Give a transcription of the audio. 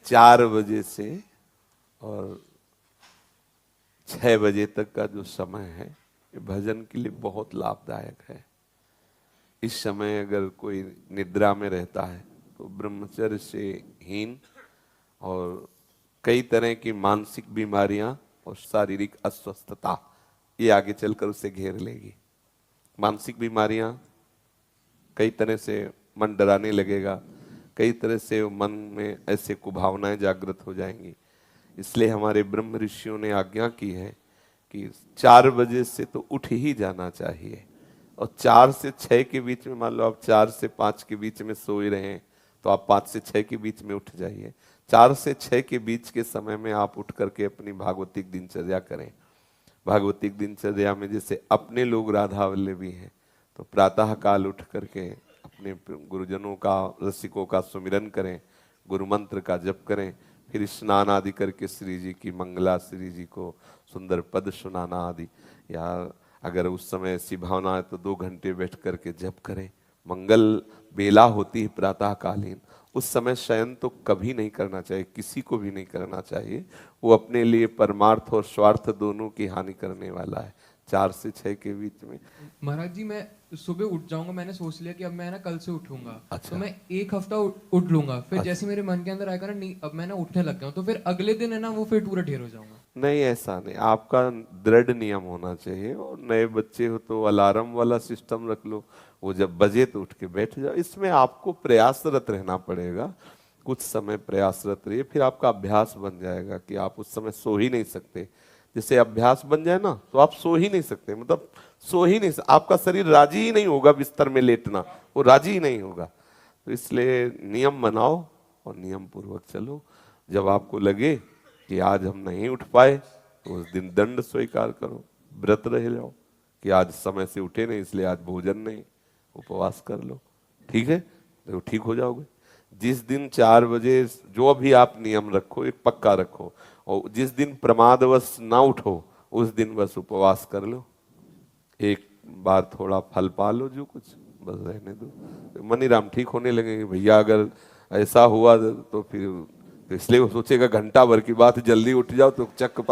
4 बजे से और 6 बजे तक का जो समय है ये भजन के लिए बहुत लाभदायक है। इस समय अगर कोई निद्रा में रहता है तो ब्रह्मचर्य से हीन और कई तरह की मानसिक बीमारियां और शारीरिक अस्वस्थता ये आगे चलकर उसे घेर लेगी। मानसिक बीमारियां, कई तरह से मन डराने लगेगा, कई तरह से मन में ऐसे कुभावनाएं जागृत हो जाएंगी। इसलिए हमारे ब्रह्म ऋषियों ने आज्ञा की है कि 4 बजे से तो उठ ही जाना चाहिए और 4 से 6 के बीच में, मान लो आप 4 से 5 के बीच में सो ही रहे हैं तो आप 5 से 6 के बीच में उठ जाइए। 4 से 6 के बीच के समय में आप उठ करके अपनी भागवतिक दिनचर्या करें। भागवतिक दिनचर्या में जैसे अपने लोग राधा वल्लभी हैं तो प्रातः काल उठ करके अपने गुरुजनों का, रसिकों का सुमिरन करें, गुरु मंत्र का जप करें, फिर स्नान आदि करके श्री जी की मंगला, श्री जी को सुंदर पद सुनाना आदि, या अगर उस समय ऐसी भावना है तो 2 घंटे बैठ करके जप करें। मंगल बेला होती है प्रातः कालीन, उस समय शयन तो कभी नहीं करना चाहिए, किसी को भी नहीं करना चाहिए। वो अपने लिए परमार्थ और स्वार्थ दोनों की हानि करने वाला है। 4 से 6 के बीच में। महाराज जी, मैं सुबह उठ जाऊंगा, मैंने सोच लिया कि अब मैं ना कल से उठूंगा। अच्छा। तो मैं 1 हफ्ता उठ लूंगा, फिर अच्छा। जैसे मेरे मन के अंदर आएगा ना, नहीं अब मैं ना उठने लग गया हूं, तो फिर अगले दिन है ना वो फिर पूरा ढेर हो जाऊंगा। नहीं, ऐसा नहीं, आपका दृढ़ नियम होना चाहिए। और नए बच्चे हो तो अलार्म वाला सिस्टम रख लो, वो जब बजे तो उठ के बैठ जाओ। इसमें आपको प्रयासरत रहना पड़ेगा, कुछ समय प्रयासरत रहिए, फिर आपका अभ्यास बन जाएगा कि आप उस समय सो ही नहीं सकते। जैसे अभ्यास बन जाए ना तो आप सो ही नहीं सकते, मतलब सो ही नहीं आपका शरीर राजी ही नहीं होगा बिस्तर में लेटना, वो राजी ही नहीं होगा। तो इसलिए नियम बनाओ और नियम पूर्वक चलो। जब आपको लगे कि आज हम नहीं उठ पाए तो उस दिन दंड स्वीकार करो, व्रत रह जाओ कि आज समय से उठे नहीं इसलिए आज भोजन नहीं, उपवास कर लो। ठीक है, तो ठीक हो जाओगे। जिस दिन 4 बजे जो भी आप नियम रखो एक पक्का रखो, और जिस दिन प्रमादवश ना उठो उस दिन बस उपवास कर लो, एक बार थोड़ा फल पा लो, जो कुछ बस रहने दो। मनीराम ठीक होने लगेंगे। भैया अगर ऐसा हुआ तो फिर, तो इसलिए वो सोचेगा घंटा भर की बात, जल्दी उठ जाओ तो चक